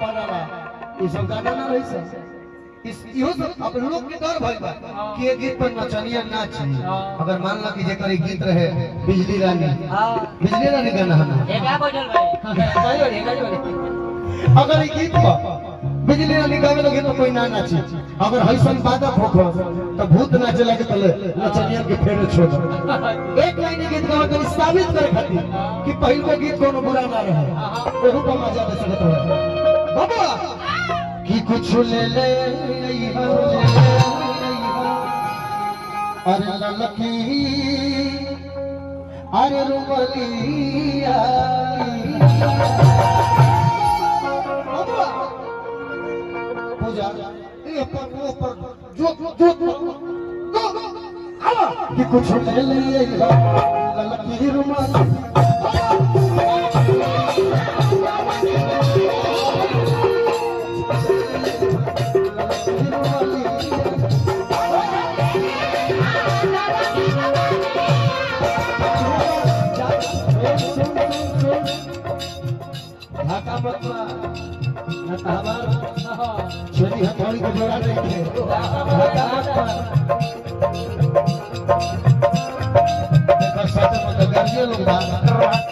पनावा ई सब गाना ना रही सब इस इहो सब अब लोग के डर भइल बा कि ये गीत पर नचनिया नाच अगर मान ला कि जेकर गीत रहे बिजली रानी गाना हम एका बजल भाई अगर ये गीत पर बिजली रानी गावे लगे तो कोई ना नाचे अगर हईसन बादक होखो तो भूत नाचे लगे तले नचनिया के फेरे छोड़ एक लाइन गीत गावे तो साबित करे खातिर कि पहिल को गीत कोनो बुरा ना रहे ओहू को मजा दे सकत रहे बाबा कि कुछ ले ले अरे ललकी अरे रुमलिया पूजा ये पर जो कि कुछ ले ले ललकी रुमलिया ढाका बतला नतावर छोरी हथौड़ी को जोड़ा नहीं है ढाका बतला देखो सच में तो गर्जियो लोग बा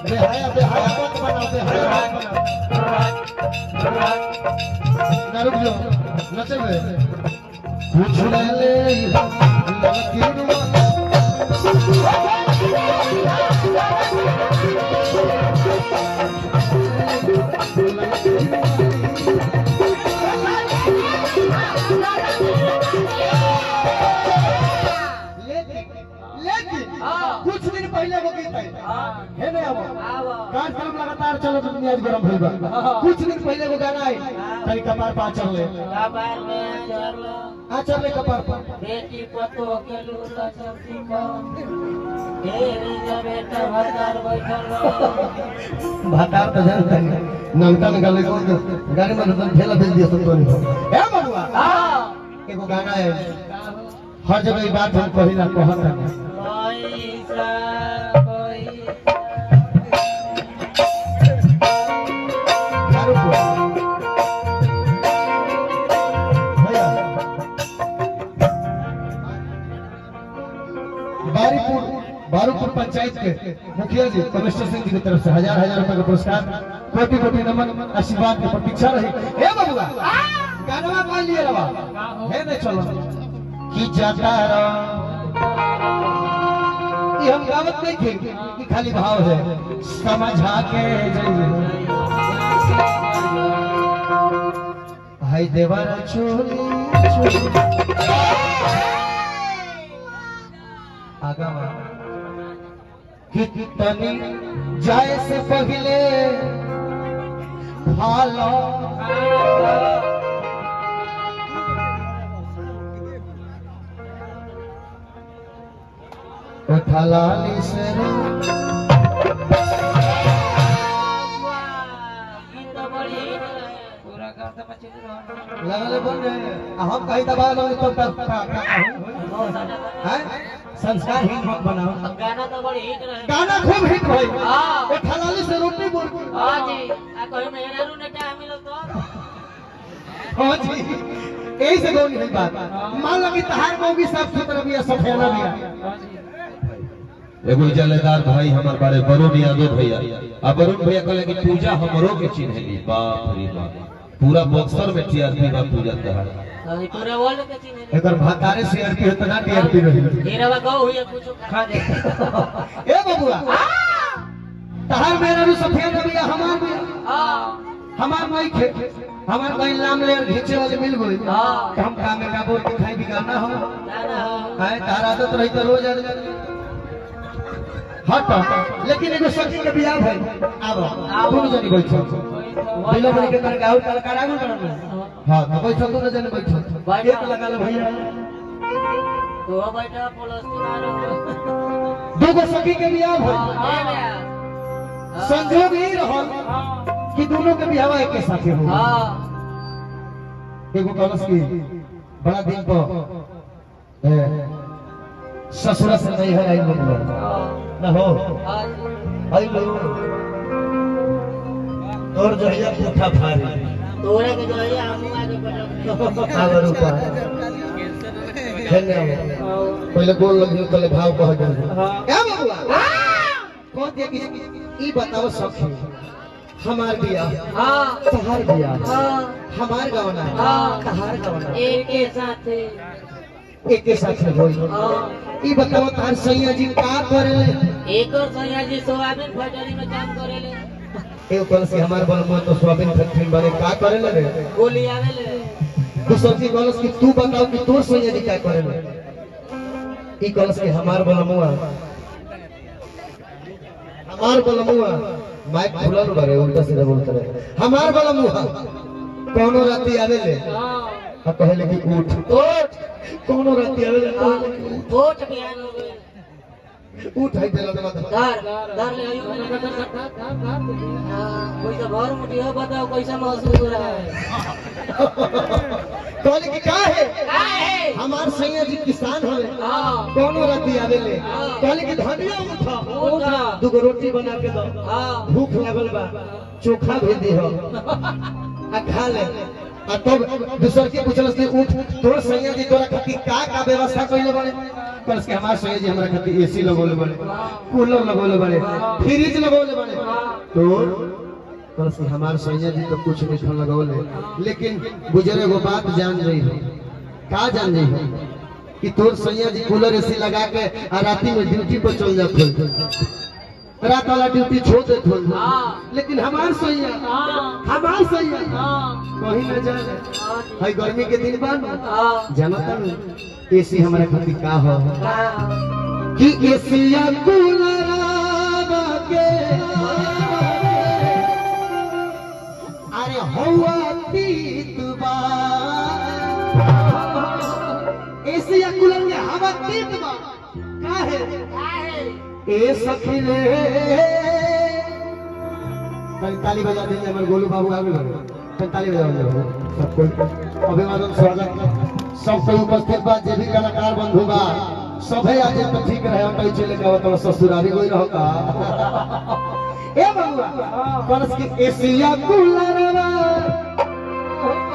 बेहाया मत बनाओ बेहाया मत बनाओ ना रुक जाओ नचे में कुछ ले ले ललकी कुछ दिन पहले वो गीत है नहीं अब कार्यक्रम लगातार चलो तो दुनिया गरम भइल बा कुछ दिन पहले वो गाना है तनी कपार पा चल ले कपार में चलो आ चल ले कपार पर बेटी पतो के लूला चलती को तेरी जब बेटा भतार बैठल भातार तो जानता है नमता में गले को गाड़ी में तो ठेला भेज दिया तुम तो नहीं ए बबुआ हां एगो गाना है हर जगह ये बात हम कही ना कहत है बारूपुर पंचायत के मुखिया जी कमिश्नर सिंह जी की तरफ से हजार रुपए का पुरस्कार कोटि नमन आशीर्वाद की प्रतीक्षा रही हे बबुआ गाना मान लिए रवा है नहीं चलो कि जाता ये हम गावत नहीं थे कि खाली भाव है समझा के भाई देवर चोरी आगा कितनी जाए से पहले भालो उठलाली से लगले बोल रहे हम कहीं दबा लो तो संस्कार हिट मत बनाओ गाना तो बड़ी हिट रहे गाना खूब हिट भाई वो ठलाली से रोटी बोल हां जी आ कोई मेरा रू ने टाइम मिलो तो हां जी यही से गौनी है बात मान लो कि तहार मौगी साफ सुथरा भी सफेना भी एगो जलेदार भाई हमार बारे वरुण यादव भैया अब वरुण भैया कहले कि पूजा हमरो के चिन्हली बाप रे बाप पूरा बक्सर में टीआरपी बा पूजा तहार पूरे वर्ल्ड के चिन्ह एकर भातारे सीआरपी होत ना टीआरपी रही तेरा गौ हुई कुछ खा दे ए बबुआ तहार मेरा रू सफेद भी हमार भी हां हमार नहीं खे हमार कहीं नाम ले घीचे वाले मिल गई हां हम काम में का बोल के खाई भी गाना हो गाना हो है तार आदत रही तो रोज हट लेकिन एगो सखी के बियाह भई आबो दोनों जनी बैठो बिलो बनी के कर गाउँ कलाकार आगु करना हां तो बैठो दोनों जने बैठो एक लगा ले भैया तो बैठा पुलिस मारो दूगो सखी के बियाह भई संजोग ही रहल कि दोनों के बियाह एक साथे हो हां एगो कलश की बड़ा दिन पर ससुर से नहीं है आई लोग ना हो आई लोग और जो है पुठा फारी तोरे के जो है हम आगे बढ़ो आवर ऊपर धन्यवाद पहले गोल लगियो तले भाव कह दे क्या बबुआ कौन दिया कि ई बताओ सखी हमार बिया हां तहार बिया हां हमार गवना हाँ। तहार गवना एक के साथ एक के साथ होई हां ई बताओ तार सैया जी का करेले एक और सैया जी सोयाबीन फैक्ट्री में काम करेले एगो कल से हमार बल में तो सोयाबीन फैक्ट्री वाले का करेले रे गोली आवेले दूसर की कलस की तू बताओ कि तोर सैया जी का करेले ई कलस के हमार बल मुआ हमार बल मुआ माइक खुलल बारे उल्टा सीधा बोलते रहे हमार बल मुआ कोनो राती आवेले हां आ कहले कि उठ कोनो राती आवेले वोट बिहान हो गए उठ है देला के बाद धर ले आयु कोई तो भर मुठी हो बताओ कैसा महसूस हो रहा है कहले कि का है हमार सैया जी किसान हवे हां कोनो राती आवेले कहले कि धनिया उठा उठा दुगो रोटी बना के दो हां भूख लागल बा चोखा भी दे हो आ खा ले आ तब दूसर के पूछलस कि उठ तोर सैया जी तोरा खातिर का व्यवस्था कइले बने कहलस कि हमार सैया जी हमरा खातिर एसी लगोले बने कूलर लगोले बने फ्रिज लगोले बने तो कहलस कि हमार सैया जी तो कुछ नहीं लगोले लेकिन गुजरे वो बात जान रही हो का जान रही हो कि तोर सैया जी कूलर एसी लगा के आ राती में ड्यूटी पर चल जाते रात वाला ड्यूटी छोड़ दे थोड़ लेकिन हमार सैया हमार सैया कहीं न जाए है गर्मी के दिन बाद जानता नहीं एसी हमारे खातिर का हो कि एसिया कूलर के अरे हवा तीतबा एसिया कूलर के हवा तीतबा का है ए सखी रे ताली बजा दीजिए हमारे गोलू बाबू आगे बढ़ो ताली बजा दीजिए सब कोई अभिवादन स्वागत सब कोई उपस्थित बा जे भी कलाकार बंधु बा सभे आज तो ठीक रहे हम कहीं चले गए तो ससुरारी कोई रहो का ए बबुआ कलस की एसिया कूलरवा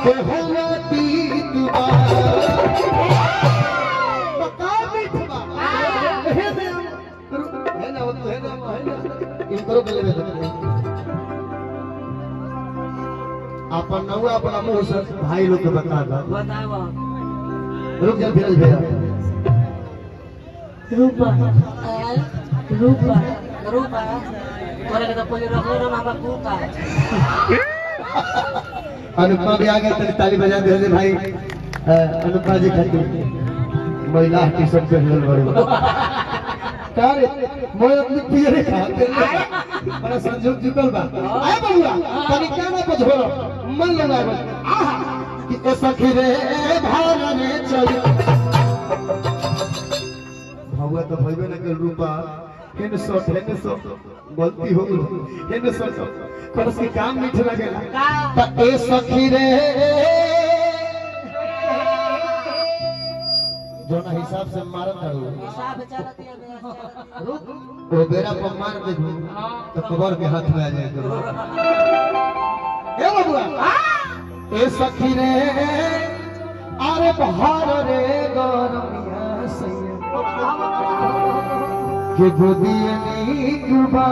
के होला तीतबा बता बीठबा है ना वो तो है ना इनको पहले अपन नहुआ अपना मुंह से भाई लोग के बता दो बताओ रुक जा फिर भैया रूपा रूपा रूपा तोरे के तो पहिले रखलो रे हमरा कूका अनुपमा भी आ गए तेरी ताली बजा दे दे भाई अनुपमा जी खातिर महिला टी शर्ट पहनल बड़े रे मैं अपनी पियरे खाते बड़ा संजोग जुटल बा आए बबुआ तनी क्या ना बजोरो मन लगा गो आहा कि ए सखी रे भाला ने चल भगवा तो भइबे न के रूपा हेन सो गलती हो गई हेन सो पर से काम मीठ लगेला त ए सखी रे जो ना हिसाब से मारत करू हिसाब चला दिया वो बेरा पर मार दे तो कबर के हाथ में आ जाएगा ए बबुआ ए सखी रे अरे बहार रे गरमिया सैया के गोदिए नीक बा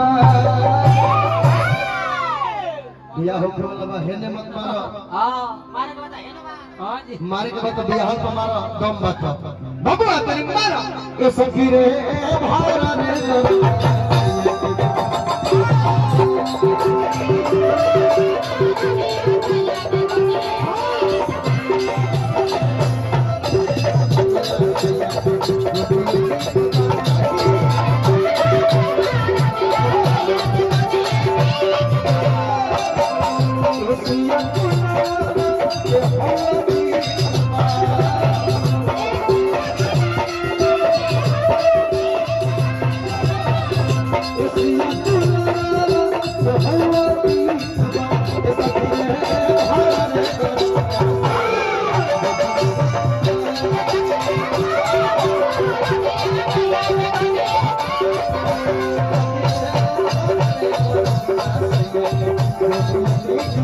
बिया हो के लबा हेने मत मारो हां मारे के बता हेने बा हां जी मारे के बाद बिया हो पर मारो दम बात बबुआ तनी मारो ए सखी रे बहार रे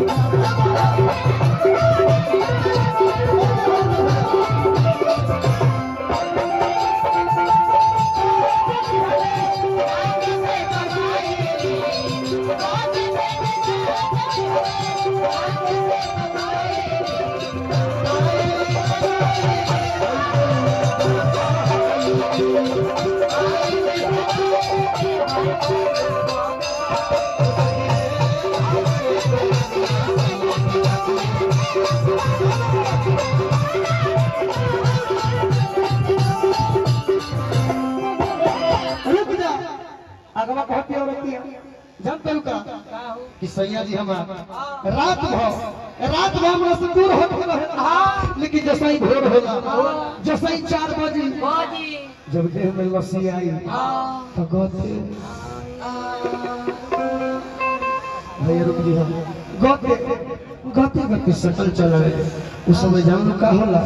Thank you. रुक जा अगवा कहती औरतिया जानते हो का कि सैया जी हमार रात भर हमरा से दूर होत रहे लेकिन जैसा ही भोर होला जैसा ही 4 बजे जब देह में लस्सी आई तो गोते भैया रुक जी हम गोते गोते सटल चल रहे उस समय जानू का होला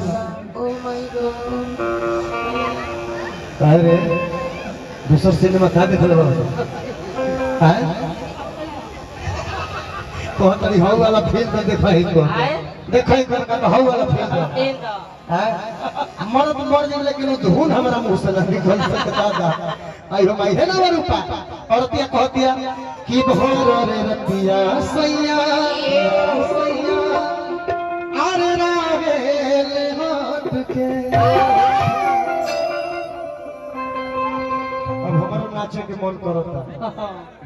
अरे दूसर सिनेमा का देख ले हैं कौन तरी हाउ वाला फिल्म देखा ही को देखा ही कर का हाउ वाला फिल्म हैं मर्द मर जाए लेकिन वो धुन हमरा मुंह से नहीं निकल सकता था आई हम आई है ना रूपा औरतिया कहतिया कि भोर रे रतिया सैया अरे रावेल हाथ के अब हमारो नाचे के मन करता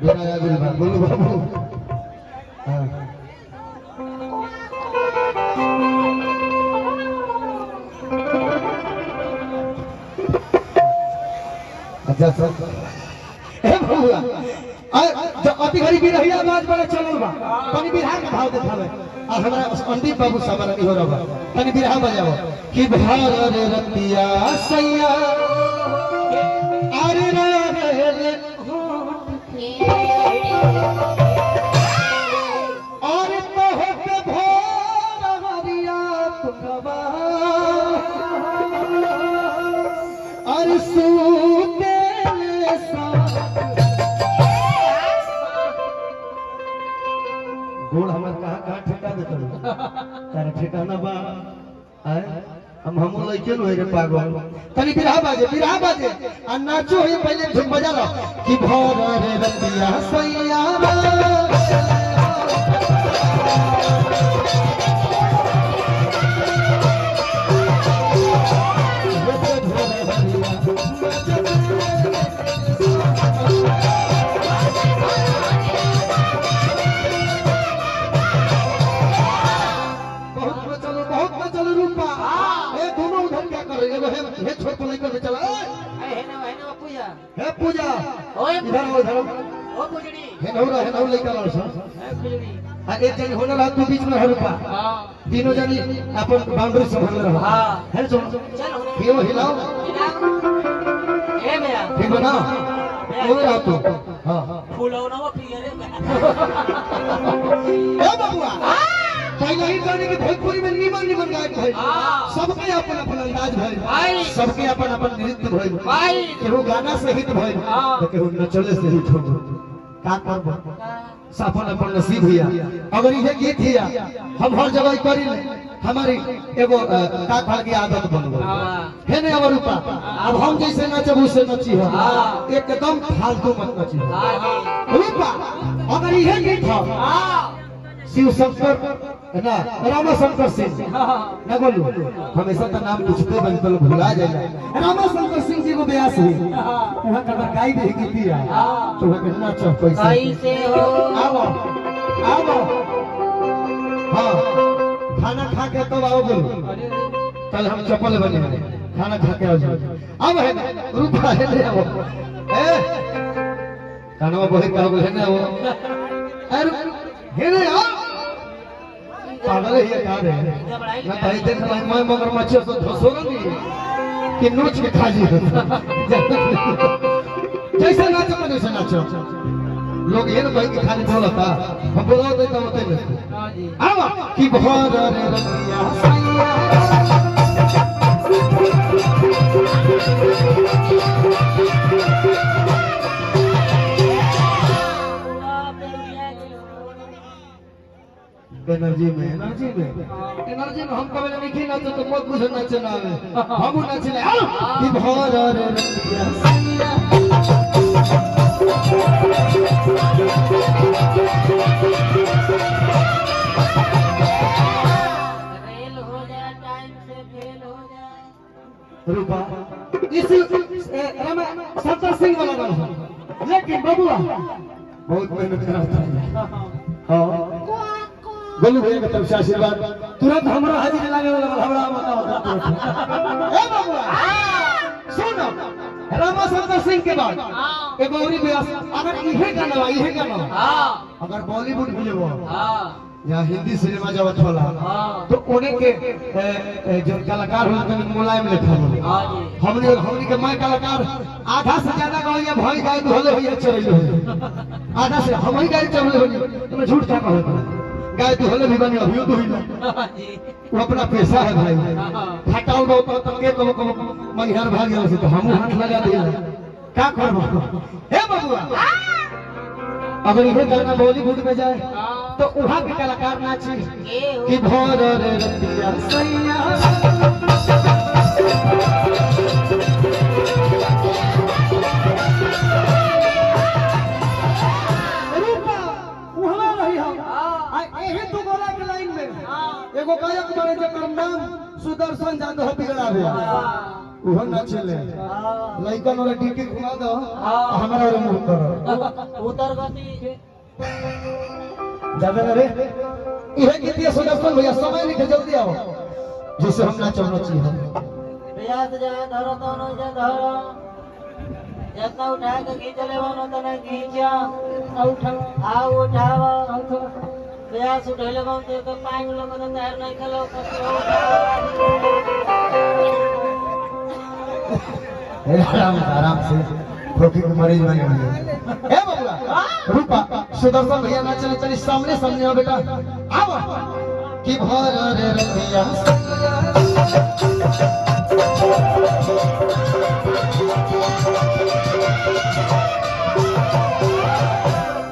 बिना आगुल बा बोलू बाबू हां अच्छा सर ए बबुआ जो अति घड़ी भी रही आवाज बड़ा चलल बा तनी बिरहा के भाव देखावे आ हमरा संदीप बाबू सामने नहीं हो रहा तनी बिरहा बजाओ कि भर रे रतिया सैया अरे रे और तोहके भोर हरिया तुगवा और सूते गोड़ हमर कहां ठेका देत तारा ठिकाना बा आए हम लइके न होय रे पागल तनी बिरहा बाजे आ नाचो है पहले झुम बजा लो कि भोर रे रतिया सैया हे छोड़ को लेकर के चला है ना पूजा हे पूजा ओए इधर ओ पूजड़ी हे नौ लेकर आओ सर है पूजड़ी आ एक जन होने रहा तू बीच में हरुपा हां तीनों जनी अपन बाउंड्री संभाल रहा हां है चल चल हिलो हिलाओ ए मेरा ठीक बना वो रहा तू हां फूलो ना वो पिए रे ए बबुआ पहले ही गाने के भोजपुरी में निमन गायक भाई सबके अपन अपन अंदाज भाई सबके अपन अपन नृत्य भाई केहू गाना से हिट भाई तो केहू नचले से हिट हो का करबो अपन अपन नसीब हिया अगर ये गीत हिया हम हर जगह करी हमारी एगो का कहल की आदत बन गई है ने अवर रूपा अब हम जैसे नचब वैसे नची हो एकदम फालतू मत नची रूपा अगर ये गीत हो शिव शंकर ना रामा शंकर सिंह ना बोलू हमेशा तो नाम पूछते बनते लोग भुला जाए रामा शंकर सिंह जी को ब्यास हुई वहां का गाई दे की पिया तो वहां कितना चौक कैसे हो आओ हां खाना खा के तो आओ बोलो कल हम चप्पल बने खाना खा के आओ अब है रूपा है ले आओ ए खाना बोले का बोले ना वो अरे हे रे यार पागल है ये यार है ना भाई देख मैं मगर मच्छर से धसोगा नहीं कि नोच के खा जी जैसे नाचो वैसे नाचो लोग ये ना भाई की खाली बोलता हम बोला देता होते नहीं आवा कि भोर रे रतिया सैया एनर्जी में हम कबे नहीं नाचो तो मत बुझ नाचे ना आवे हम नाचे ले कि भोर रे रतिया सैया फेल हो जाए टाइम से फेल हो जाए रूपा इस सत्तर सिंह वाला गाना है। लेकिन बबुआ बहुत मेहनत करता है। हाँ गोलू भैया की तरफ से आशीर्वाद तुरंत हमरा हाजिर लागे वाला हमरा बताओ ए बबुआ सुनो रामा सत्तर सिंह के बाद एक और व्यास अगर इहे गाना अगर बॉलीवुड भी लेबो या हिंदी सिनेमा जब होला तो उन्हें के जो कलाकार होला तनी मुलायम लिखा हमने के मैं कलाकार आधा से ज्यादा गाओ या भाई गाय होले होया चले आधा से हम ही गाय चले होले तुम झूठ क्या कहो गाय तो होले भी बनी अभियो तो ही वो अपना पैसा है भाई खटाल बहुत तो के कब मनिहार भाग गया से तो हम हाथ लगा दिया क्या करबो हे बबुआ अगर ये गाना बॉलीवुड में जाए तो वहां के कलाकार नाची कि भोर रे रतिया सैया रूपा वहां रही हम एही तू गोला के लाइन में एगो गायक बने जेकर नाम सुदर्शन यादव बिगड़ा गया उहो नाचले लइका वाला डीके घुमा दो हमरा रे मुंह कर उतर गति जावे रे इहे गीतिया सुदर्शन भैया समय लिखे जल्दी आओ जिसे हम नाचना चाहिए प्रयास जा धरो तो न जा धरो जितना उठा के खींच लेवा न तना खींचा उठाओ प्रयास उठेले कौन ते तो पानी लोग तो तैर नहीं खेलो आराम से खोखी के मरीज बने हुए ए बबुआ रूपा सुदर्शन भैया ना चले चले सामने सामने आओ बेटा आओ कि भोर रे रतिया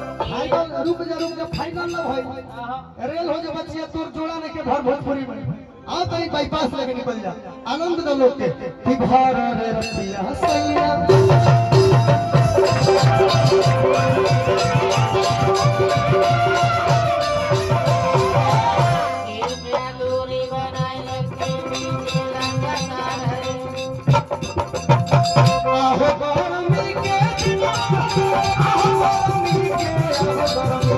रुक जा फाइनल ना भाई रेल हो जो बच्चिया तोर जोड़ा ने के भर भोजपुरी में आओ तनी बाईपास लेके निकल जा आनंद दो लोग के कि भोर रे रतिया सैया आहो गरमी के आहो गरमी के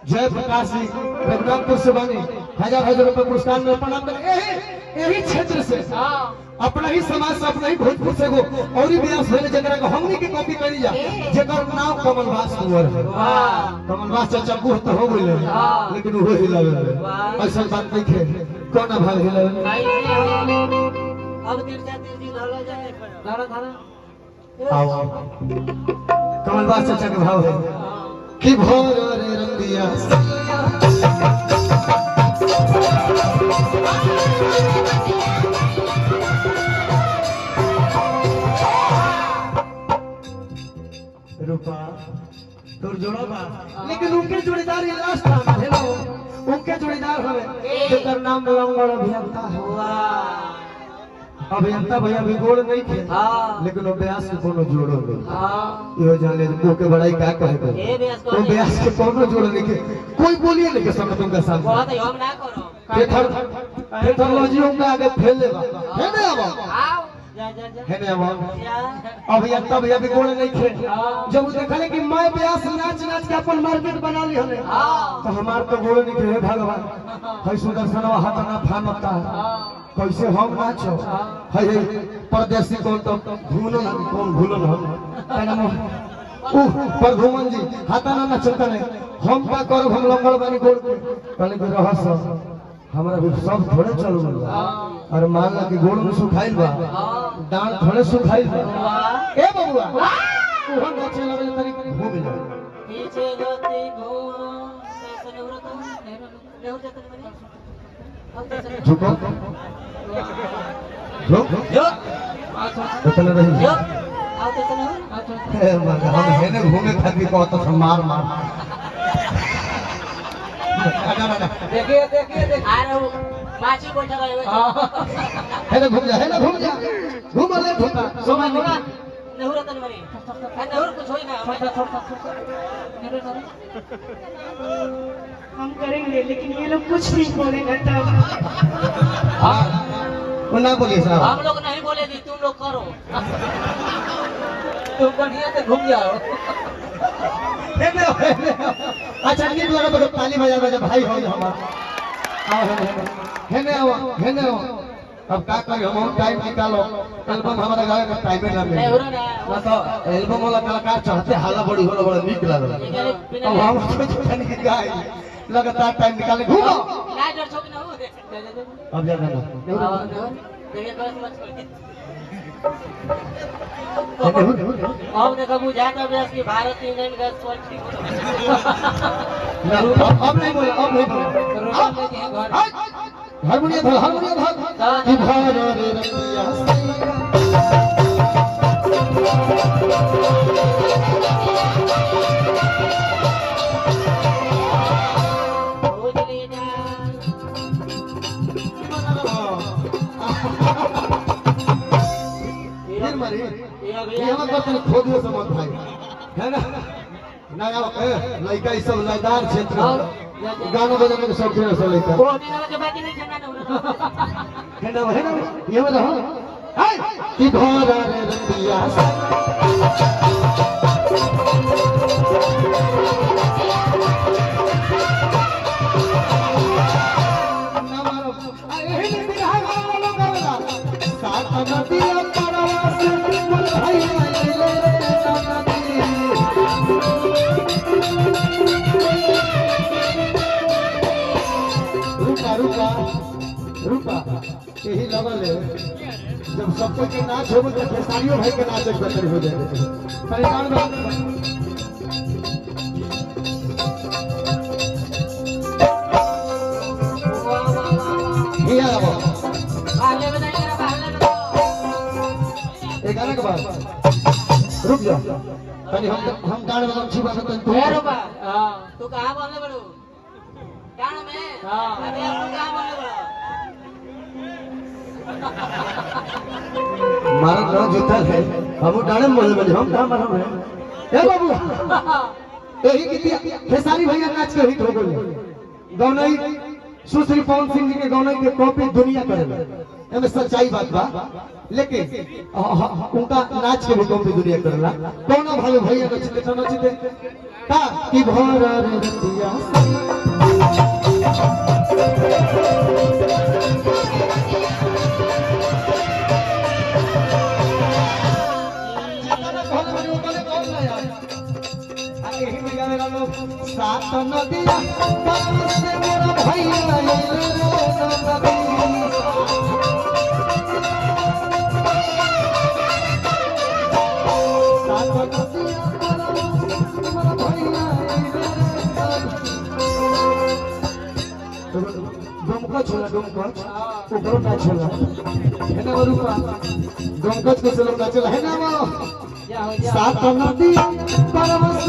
जय प्रकाश जी रघुनाथपुर से बने हजार रुपए पुरस्कार में प्रणाम कर यही क्षेत्र से अपना ही समाज से अपना ही भोजपुर से गो और ही व्यास होने जगह को हमनी की कॉपी करी जा जेकर नाम कमलवास कुंवर है कमलवास चाचा बूढ़ तो हो गइल लेकिन वो हिलावे ऐसा बात नहीं है कौन भाग हिलावे अब तीर्था तीर्थी धरो जाए धरो आओ कमलवास चाचा के भाव है कि भोर रे रंगिया रूपा तोर जोड़ा बा लेकिन उनके जोड़ीदार ये लास्ट नाम है ना उनके जोड़ीदार हवे जेकर नाम लंगड़ अभियंता है अभियंता भैया भी गोड़ नहीं थे लेकिन वो ब्यास के कोनो जोड़ो नहीं यो जाने को के बड़ाई का कहे तो ब्यास के कोनो जोड़ो नहीं के कोई बोलिए नहीं के सब तुमका साथ बहुत हम ना करो टेक्नोलॉजी उनका आगे फैल लेगा है ना अब आओ जा जा जा है ना अब अभियंता भैया भी गोड़ नहीं थे जब देखले कि मैं ब्यास नाच नाच के अपन मार्केट बना ली हले तो हमार तो गोड़ नहीं थे भगवान है सुदर्शनवा हाथ ना फानता कैसे हम नाचो है परदेसी कौन तो घूमनो ना कौन भूलो ना प्रधुमन जी हाथा ना नचता नहीं हम का करो हम लंगड़ बानी गोड़ के कहले कि रहस्य हमरा भी सब थोड़े चल और मान ला कि गोड़ में सुखाइल बा डांड थोड़े सुखाइल बा बबुआ वो नाचे लगे तनी घूम ले पीछे गति घूम ऐसे नेहरा तो नेहरा जाते नहीं अब कैसे झुको झुक यो उतने रही यो आओ कैसे नहीं हे मगर हम हेने घूमे खाती को तो मार मार देखिए आ रहा हूँ माची बैठा रहे हेने घूम जा घूम ले ढोका सोमा होगा नेहरा तो नहीं नेहरा कुछ होई ना हम करेंगे लेकिन ये लोग कुछ नहीं बोलेगा तब वो ना बोलिए साहब हम लोग नहीं बोलेगी तुम लोग करो तुम बढ़िया से घूम जाओ अच्छा गीत लगा तो ताली बजा बजा भाई हो हमारा आओ हेने आओ अब का करी हम टाइम निकालो एल्बम हमारा गावे का टाइम ना मिले नेहरा ना तो एल्बम वाला कलाकार चाहते हाला बड़ी होला बड़ा निक लागल अब हम कुछ नहीं गाए लगातार टाइम निकाले घूमो लाइट और छोक ना हो अब जाना ना देखिए बस मत अब देखो बुझाता बस कि भारत इंग्लैंड का स्कोर ठीक हो अब नहीं बोला हारमोनियम धर कि भर रे रतिया फिर मरी ये हम बर्तन खोदियो से मत भाई है ना ना लड़का ई सब लयदार क्षेत्र गाना बजाने के शौकीन है सब लड़का वो दिन के बाकी नहीं ठंडा ना है ना ये बता हाय कि भर रे रतिया रूपा यही लगल है जब सबको के नाच हो तो खेसारियों भाई के नाच एक बेहतर हो जाए परिणाम ये आओ पहले बताइए ना पहले एक गाना के बाद रुक जाओ तनी हम गाने में छी बात तनी ए रुपा तू कहां बोलने बड़ू गाना में अरे आप कहां बोलने बड़ू मारा ना जूता है हम गाने में बोले हम कहां मारो है ए बाबू यही गीतिया खेसारी भैया नाच के हिट हो गए गौनई सुश्री पवन सिंह जी के गौनई के कॉपी दुनिया करेला एमे सच्चाई बात बा लेकिन उनका नाच के भी कॉपी दुनिया करेला कौन भाई भैया के चिते नचिते का कि भर रे रतिया सात नदिया से मेरा भैया डोमकच होला डोमकच ऊपर ना छोला है ना रूपा डोमकच के लोग ना चला है ना वो सात नदी परवश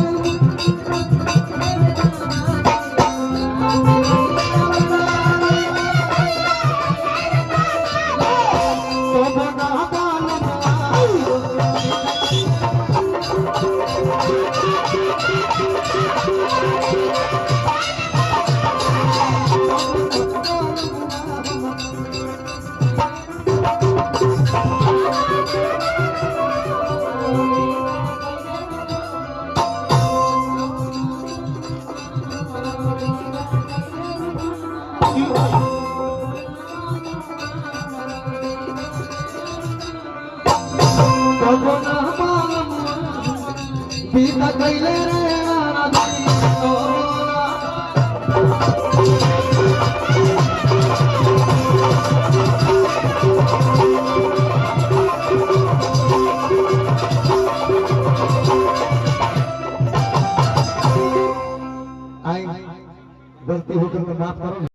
पीता कैले रे गलती हो गई तो माफ करो।